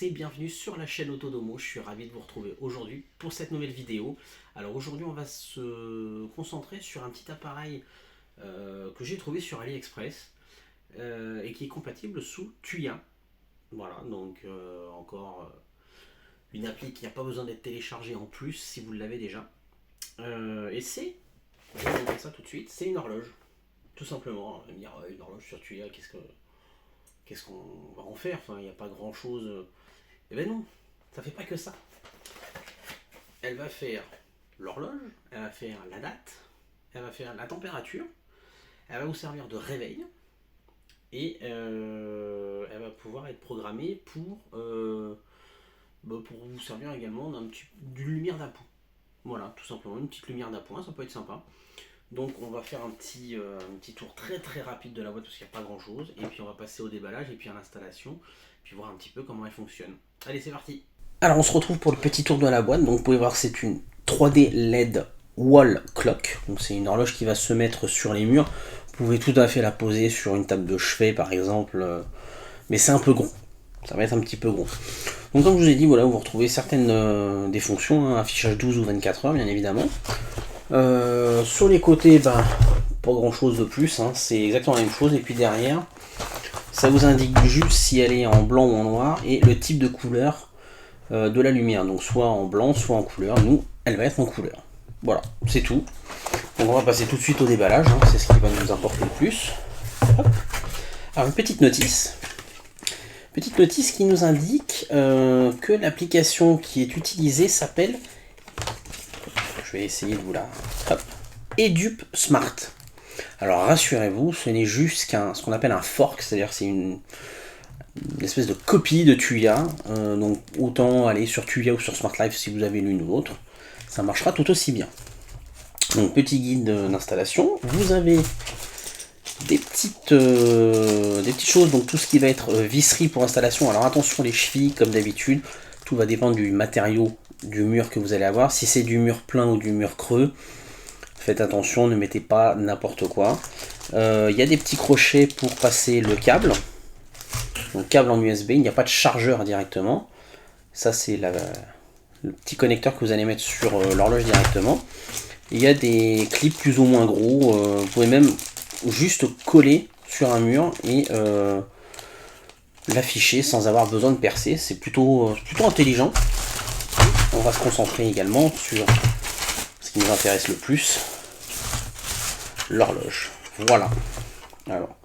et bienvenue sur la chaîne Autodomo. Je suis ravi de vous retrouver aujourd'hui pour cette nouvelle vidéo. Alors aujourd'hui on va se concentrer sur un petit appareil que j'ai trouvé sur AliExpress et qui est compatible sous Tuya. Voilà, donc encore une appli qui n'a pas besoin d'être téléchargée en plus si vous l'avez déjà. Et c'est, je vais vous montrer ça tout de suite, c'est une horloge. Tout simplement, on va me dire une horloge sur Tuya, qu'est-ce qu'on va en faire? Enfin, il n'y a pas grand chose. Eh ben non, ça fait pas que ça. Elle va faire l'horloge, elle va faire la date, elle va faire la température, elle va vous servir de réveil et elle va pouvoir être programmée pour vous servir également d'une lumière d'appoint. Voilà, tout simplement, une petite lumière d'appoint, ça peut être sympa. Donc on va faire un petit tour très très rapide de la boîte parce qu'il n'y a pas grand chose. Et puis on va passer au déballage et puis à l'installation. Puis voir un petit peu comment elle fonctionne. Allez, c'est parti. Alors on se retrouve pour le petit tour de la boîte. Donc vous pouvez voir que c'est une 3D LED wall clock. Donc c'est une horloge qui va se mettre sur les murs. Vous pouvez tout à fait la poser sur une table de chevet par exemple. Mais c'est un peu gros. Ça va être un petit peu gros. Donc comme je vous ai dit, voilà, vous retrouvez certaines des fonctions, affichage 12 ou 24 heures bien évidemment. Sur les côtés, pas grand chose de plus, c'est exactement la même chose. Et puis derrière, ça vous indique juste si elle est en blanc ou en noir et le type de couleur de la lumière. Donc soit en blanc, soit en couleur. Nous, elle va être en couleur. Voilà, c'est tout. Donc on va passer tout de suite au déballage, c'est ce qui va nous importer le plus. Hop. Alors une petite notice. Petite notice qui nous indique que l'application qui est utilisée s'appelle... Je vais essayer de vous la... Hop. Edup Smart. Alors rassurez-vous, ce n'est juste ce qu'on appelle un fork, c'est-à-dire c'est une espèce de copie de Tuya. Donc autant aller sur Tuya ou sur Smart Life si vous avez l'une ou l'autre. Ça marchera tout aussi bien. Donc petit guide d'installation. Vous avez des petites choses, donc tout ce qui va être visserie pour installation. Alors attention les chevilles comme d'habitude, tout va dépendre du matériau du mur que vous allez avoir. Si c'est du mur plein ou du mur creux, faites attention, ne mettez pas n'importe quoi. Il y a des petits crochets pour passer le câble. Donc câble en USB, il n'y a pas de chargeur directement. Ça c'est le petit connecteur que vous allez mettre sur l'horloge directement. Il y a des clips plus ou moins gros. Vous pouvez même juste coller sur un mur et l'afficher sans avoir besoin de percer. C'est plutôt intelligent. On va se concentrer également sur ce qui nous intéresse le plus, l'horloge. Voilà. Alors,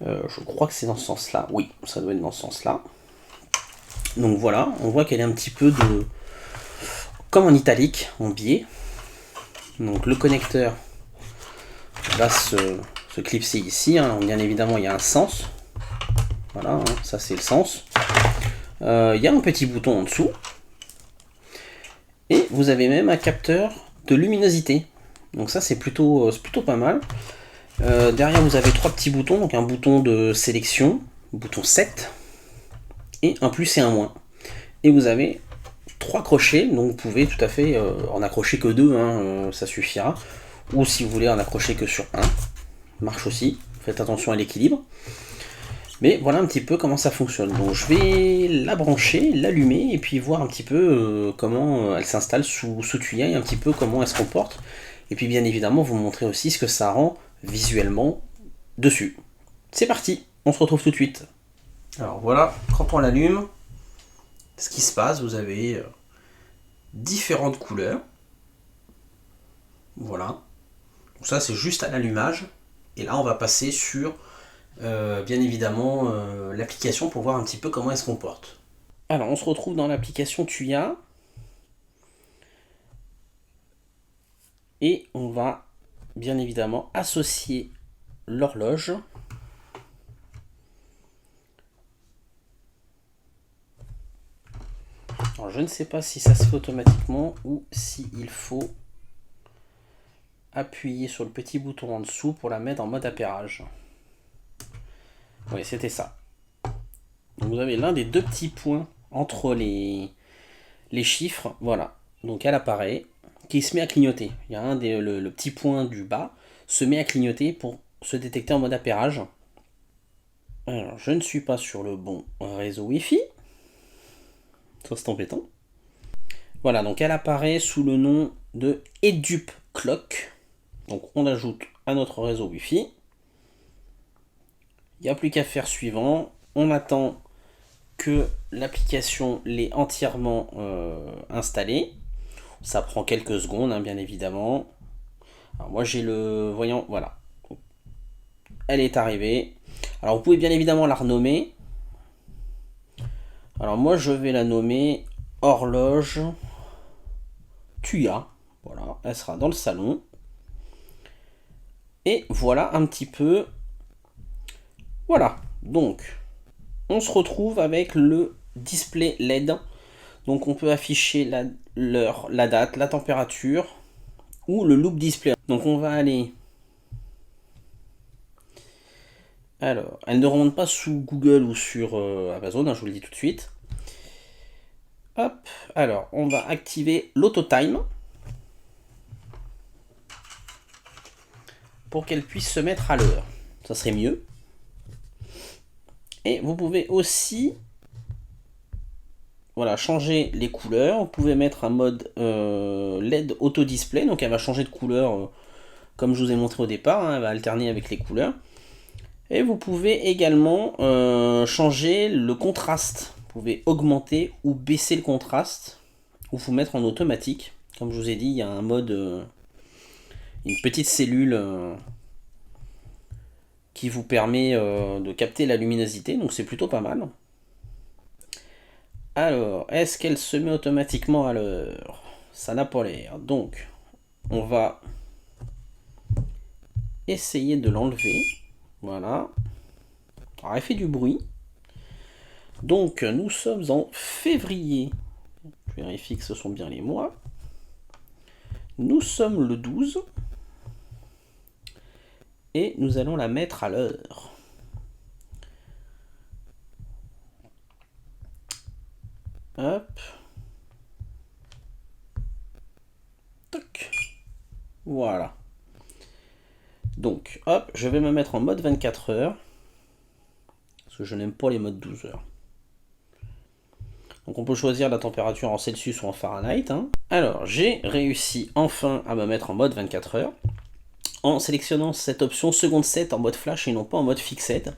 je crois que c'est dans ce sens-là. Oui, ça doit être dans ce sens-là. Donc voilà, on voit qu'elle est un petit peu comme en italique, en biais. Donc le connecteur va se clipser ici. Bien évidemment, il y a un sens. Voilà, ça c'est le sens. Il y a un petit bouton en dessous. Et vous avez même un capteur de luminosité. Donc ça c'est plutôt pas mal. Derrière vous avez trois petits boutons. Donc un bouton de sélection, bouton 7, et un plus et un moins. Et vous avez trois crochets, donc vous pouvez tout à fait en accrocher que deux, ça suffira. Ou si vous voulez en accrocher que sur un, marche aussi. Faites attention à l'équilibre. Mais voilà un petit peu comment ça fonctionne. Donc je vais la brancher, l'allumer et puis voir un petit peu comment elle s'installe sous Tuya et un petit peu comment elle se comporte. Et puis bien évidemment vous montrer aussi ce que ça rend visuellement dessus. C'est parti, on se retrouve tout de suite. Alors voilà, quand on l'allume, ce qui se passe, vous avez différentes couleurs. Voilà. Donc ça c'est juste à l'allumage. Et là on va passer sur... bien évidemment l'application pour voir un petit peu comment elle se comporte. Alors on se retrouve dans l'application Tuya et on va bien évidemment associer l'horloge. Alors je ne sais pas si ça se fait automatiquement ou s'il faut appuyer sur le petit bouton en dessous pour la mettre en mode appairage. Oui, c'était ça. Donc vous avez l'un des deux petits points entre les chiffres, voilà. Donc elle apparaît, qui se met à clignoter. Il y a le petit point du bas se met à clignoter pour se détecter en mode appairage. Alors je ne suis pas sur le bon réseau Wi-Fi. c'est embêtant. Voilà, donc elle apparaît sous le nom de Edup Clock. Donc on ajoute à notre réseau Wi-Fi. Il n'y a plus qu'à faire suivant. On attend que l'application l'ait entièrement installée. Ça prend quelques secondes, hein, bien évidemment. Alors moi j'ai le voyant, voilà. Elle est arrivée. Alors vous pouvez bien évidemment la renommer. Alors moi je vais la nommer horloge Tuya. Voilà, elle sera dans le salon. Et voilà un petit peu. Voilà, donc on se retrouve avec le display LED. Donc on peut afficher l'heure, la date, la température ou le loop display. Donc on va aller. Alors, elle ne remonte pas sous Google ou sur Amazon, hein, je vous le dis tout de suite. Hop, alors on va activer l'auto-time pour qu'elle puisse se mettre à l'heure. Ça serait mieux. Et vous pouvez aussi voilà, changer les couleurs. Vous pouvez mettre un mode LED auto-display, donc elle va changer de couleur comme je vous ai montré au départ, hein, elle va alterner avec les couleurs. Et vous pouvez également changer le contraste. Vous pouvez augmenter ou baisser le contraste ou vous mettre en automatique. Comme je vous ai dit, il y a un mode, une petite cellule qui vous permet de capter la luminosité, donc c'est plutôt pas mal. Alors, est-ce qu'elle se met automatiquement à l'heure? Ça n'a pas l'air. Donc, on va essayer de l'enlever. Voilà. Alors, elle fait du bruit. Donc, nous sommes en février. Je vérifie que ce sont bien les mois. Nous sommes le 12. Et nous allons la mettre à l'heure. Hop. Toc. Voilà. Donc, hop, je vais me mettre en mode 24 heures. Parce que je n'aime pas les modes 12 heures. Donc on peut choisir la température en Celsius ou en Fahrenheit. Hein. Alors, j'ai réussi enfin à me mettre en mode 24 heures. En sélectionnant cette option seconde 7 en mode flash et non pas en mode fixed.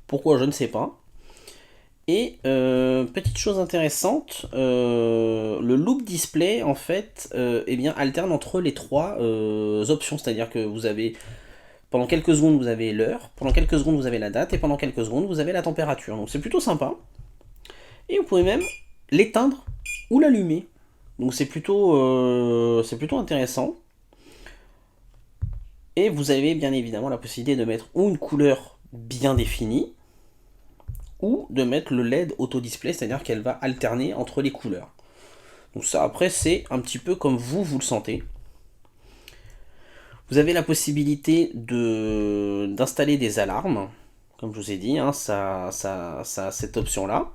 Pourquoi, je ne sais pas. Et petite chose intéressante, le loop display en fait eh bien, alterne entre les trois options, c'est-à-dire que vous avez pendant quelques secondes vous avez l'heure, pendant quelques secondes vous avez la date et pendant quelques secondes vous avez la température. Donc c'est plutôt sympa. Et vous pouvez même l'éteindre ou l'allumer. Donc c'est plutôt intéressant. Et vous avez bien évidemment la possibilité de mettre ou une couleur bien définie ou de mettre le LED auto-display, c'est-à-dire qu'elle va alterner entre les couleurs. Donc ça après c'est un petit peu comme vous le sentez. Vous avez la possibilité d'installer des alarmes, comme je vous ai dit, hein, ça a cette option-là.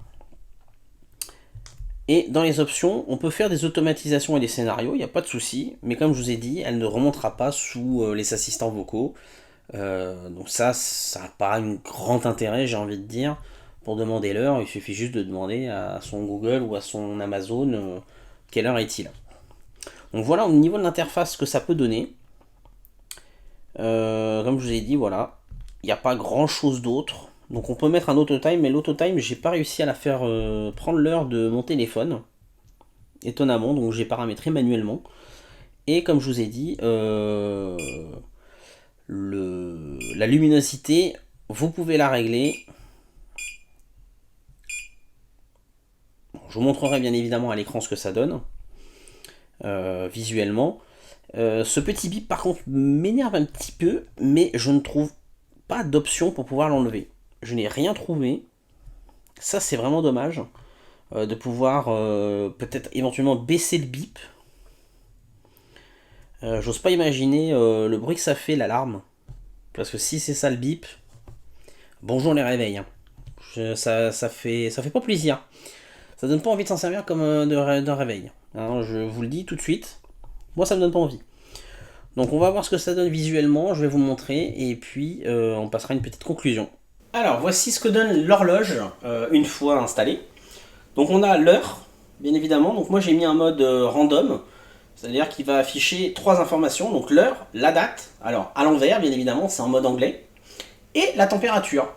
Et dans les options, on peut faire des automatisations et des scénarios, il n'y a pas de souci, mais comme je vous ai dit, elle ne remontera pas sous les assistants vocaux. Donc ça n'a pas un grand intérêt, j'ai envie de dire. Pour demander l'heure, il suffit juste de demander à son Google ou à son Amazon quelle heure est-il. Donc voilà au niveau de l'interface ce que ça peut donner. Comme je vous ai dit, voilà, il n'y a pas grand chose d'autre. Donc on peut mettre un auto-time, mais l'auto-time, j'ai pas réussi à la faire prendre l'heure de mon téléphone. Étonnamment, donc j'ai paramétré manuellement. Et comme je vous ai dit, la luminosité, vous pouvez la régler. Je vous montrerai bien évidemment à l'écran ce que ça donne, visuellement. Ce petit bip par contre m'énerve un petit peu, mais je ne trouve pas d'option pour pouvoir l'enlever. Je n'ai rien trouvé. Ça c'est vraiment dommage de pouvoir peut-être éventuellement baisser le bip. J'ose pas imaginer le bruit que ça fait l'alarme. Parce que si c'est ça le bip, bonjour les réveils. Hein. Ça fait pas plaisir. Ça donne pas envie de s'en servir comme d'un réveil. Hein, je vous le dis tout de suite. Moi ça me donne pas envie. Donc on va voir ce que ça donne visuellement, je vais vous le montrer et puis on passera à une petite conclusion. Alors voici ce que donne l'horloge une fois installée. Donc on a l'heure, bien évidemment. Donc moi j'ai mis un mode random, c'est-à-dire qu'il va afficher trois informations, donc l'heure, la date, alors à l'envers bien évidemment, c'est en mode anglais, et la température.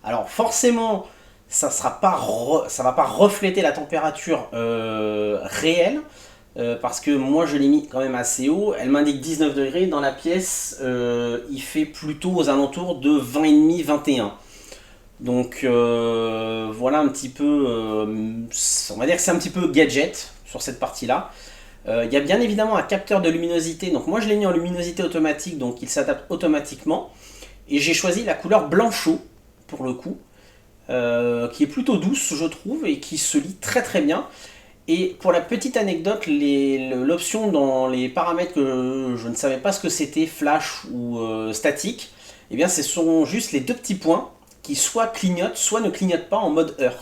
Alors forcément, ça va pas refléter la température réelle, parce que moi je l'ai mis quand même assez haut. Elle m'indique 19 degrés. Dans la pièce, il fait plutôt aux alentours de 20,5, 21. Donc voilà un petit peu, on va dire que c'est un petit peu gadget sur cette partie-là. Il y a bien évidemment un capteur de luminosité. Donc moi je l'ai mis en luminosité automatique, donc il s'adapte automatiquement. Et j'ai choisi la couleur blanchot pour le coup, qui est plutôt douce je trouve et qui se lit très très bien. Et pour la petite anecdote, l'option dans les paramètres que je ne savais pas ce que c'était, flash ou statique, eh bien ce sont juste les deux petits points qui soit clignotent, soit ne clignotent pas en mode heure.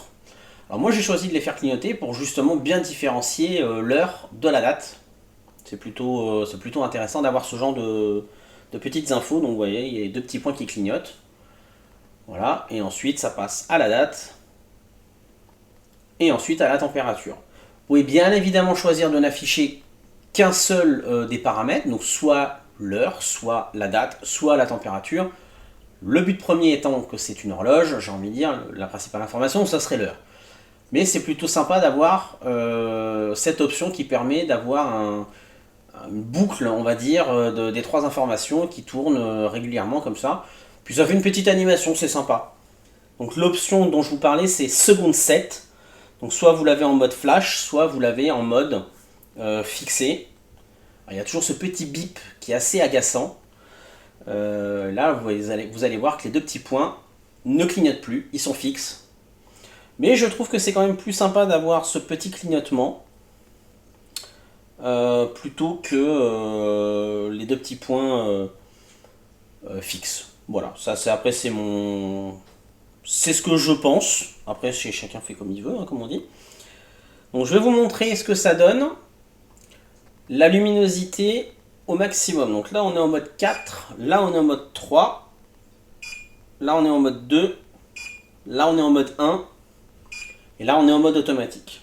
Alors moi j'ai choisi de les faire clignoter pour justement bien différencier l'heure de la date. C'est plutôt intéressant d'avoir ce genre de petites infos. Donc vous voyez, il y a les deux petits points qui clignotent. Voilà, et ensuite ça passe à la date et ensuite à la température. Vous pouvez bien évidemment choisir de n'afficher qu'un seul des paramètres, donc soit l'heure, soit la date, soit la température. Le but premier étant que c'est une horloge, j'ai envie de dire, la principale information, ça serait l'heure. Mais c'est plutôt sympa d'avoir cette option qui permet d'avoir une boucle, on va dire, des trois informations qui tournent régulièrement comme ça. Puis ça fait une petite animation, c'est sympa. Donc l'option dont je vous parlais, c'est seconde 7. Donc soit vous l'avez en mode flash, soit vous l'avez en mode fixé. Alors, il y a toujours ce petit bip qui est assez agaçant. Là, vous allez voir que les deux petits points ne clignotent plus, ils sont fixes. Mais je trouve que c'est quand même plus sympa d'avoir ce petit clignotement plutôt que les deux petits points fixes. Voilà, ça c'est après c'est ce que je pense. Après chacun fait comme il veut, hein, comme on dit. Donc je vais vous montrer ce que ça donne. La luminosité au maximum. Donc là on est en mode 4, là on est en mode 3, là on est en mode 2, là on est en mode 1, et là on est en mode automatique.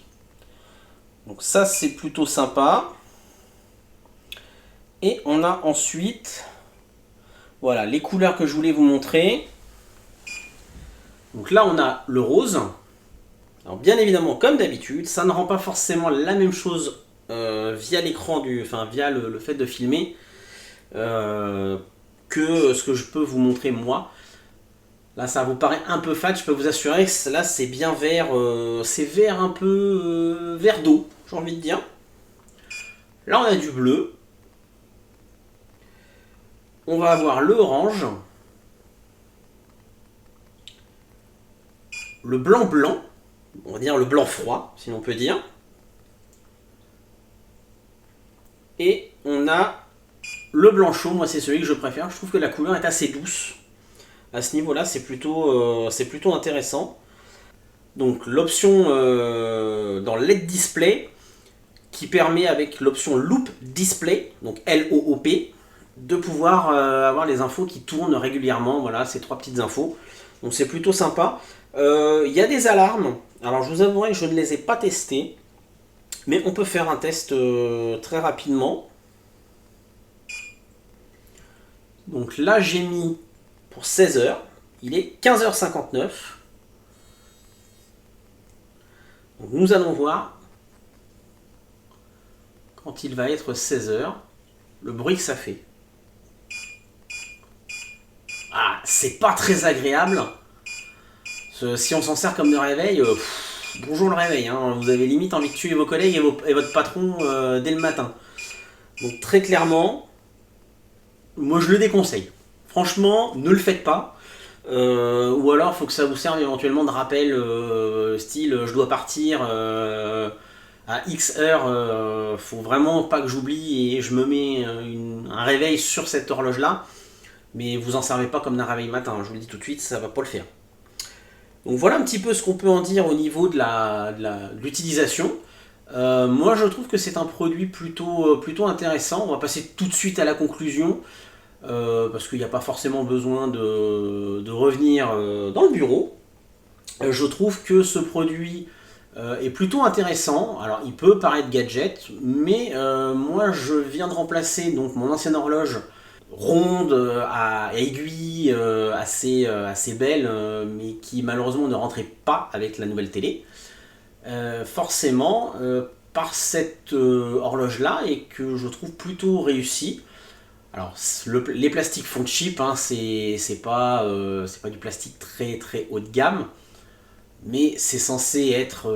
Donc ça c'est plutôt sympa. Et on a ensuite, voilà, les couleurs que je voulais vous montrer. Donc là on a le rose. Alors bien évidemment comme d'habitude, ça ne rend pas forcément la même chose via l'écran via le fait de filmer que ce que je peux vous montrer moi. Là ça vous paraît un peu fade, je peux vous assurer que là c'est bien vert, c'est vert un peu vert d'eau, j'ai envie de dire. Là on a du bleu. On va avoir le orange. Le blanc blanc. On va dire le blanc froid, si l'on peut dire. Et on a le blanc chaud, moi c'est celui que je préfère. Je trouve que la couleur est assez douce. À ce niveau-là, c'est plutôt intéressant. Donc l'option dans LED Display qui permet avec l'option Loop Display, donc L-O-O-P, de pouvoir avoir les infos qui tournent régulièrement. Voilà, ces trois petites infos. Donc c'est plutôt sympa. Il y a des alarmes. Alors je vous avouerai que je ne les ai pas testées. Mais on peut faire un test très rapidement. Donc là j'ai mis pour 16h. Il est 15h59. Donc nous allons voir quand il va être 16h le bruit que ça fait. Ah, c'est pas très agréable. Si on s'en sert comme de réveil, bonjour le réveil, hein. Vous avez limite envie de tuer vos collègues et votre patron dès le matin. Donc très clairement, moi je le déconseille. Franchement, ne le faites pas. Ou alors il faut que ça vous serve éventuellement de rappel, style je dois partir à X heures, faut vraiment pas que j'oublie et je me mets un réveil sur cette horloge là. Mais vous en servez pas comme d'un réveil matin, je vous le dis tout de suite, ça va pas le faire. Donc voilà un petit peu ce qu'on peut en dire au niveau de l'utilisation. Moi je trouve que c'est un produit plutôt intéressant. On va passer tout de suite à la conclusion. Parce qu'il n'y a pas forcément besoin de revenir dans le bureau. Je trouve que ce produit est plutôt intéressant. Alors il peut paraître gadget, mais moi je viens de remplacer donc mon ancienne horloge ronde à aiguille assez belle, mais qui malheureusement ne rentrait pas avec la nouvelle télé. Forcément, par cette horloge là et que je trouve plutôt réussie. Alors les plastiques font cheap, hein, c'est pas du plastique très très haut de gamme, mais c'est censé être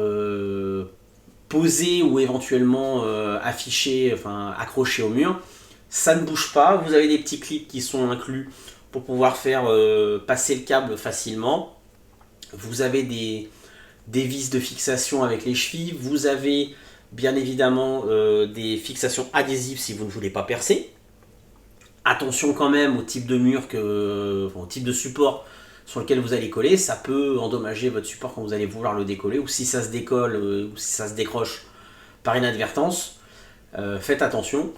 posé ou éventuellement affiché, enfin accroché au mur. Ça ne bouge pas, vous avez des petits clips qui sont inclus pour pouvoir faire passer le câble facilement. Vous avez des vis de fixation avec les chevilles, vous avez bien évidemment des fixations adhésives si vous ne voulez pas percer. Attention quand même au type de mur, au type de support sur lequel vous allez coller, ça peut endommager votre support quand vous allez vouloir le décoller, ou si ça se décolle, ou si ça se décroche par inadvertance, faites attention.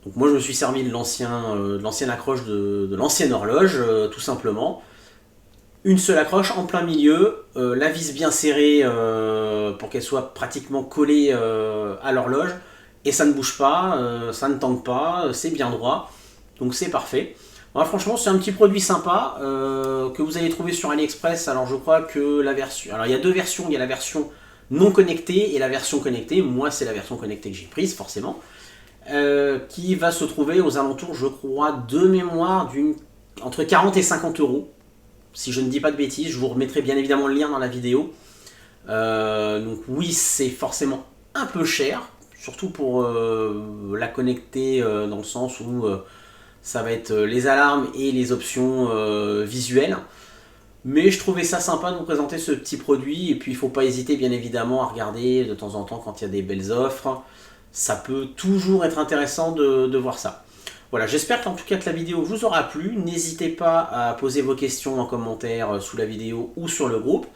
Donc moi je me suis servi de l'ancienne accroche de l'ancienne horloge, tout simplement. Une seule accroche en plein milieu, la vis bien serrée pour qu'elle soit pratiquement collée à l'horloge, et ça ne bouge pas, ça ne tangue pas, c'est bien droit, donc c'est parfait. Voilà, franchement c'est un petit produit sympa que vous allez trouver sur AliExpress. Alors je crois que la version, alors il y a deux versions, il y a la version non connectée et la version connectée. Moi c'est la version connectée que j'ai prise forcément, qui va se trouver aux alentours, je crois, de mémoire entre 40 et 50 euros. Si je ne dis pas de bêtises, je vous remettrai bien évidemment le lien dans la vidéo. Donc oui, c'est forcément un peu cher, surtout pour la connecter dans le sens où ça va être les alarmes et les options visuelles. Mais je trouvais ça sympa de vous présenter ce petit produit. Et puis il ne faut pas hésiter bien évidemment à regarder de temps en temps quand il y a des belles offres. Ça peut toujours être intéressant de voir ça. Voilà, j'espère qu'en tout cas que la vidéo vous aura plu. N'hésitez pas à poser vos questions en commentaire sous la vidéo ou sur le groupe.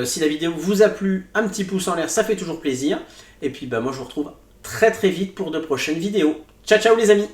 Si la vidéo vous a plu, un petit pouce en l'air, ça fait toujours plaisir. Et puis moi je vous retrouve très très vite pour de prochaines vidéos. Ciao ciao les amis!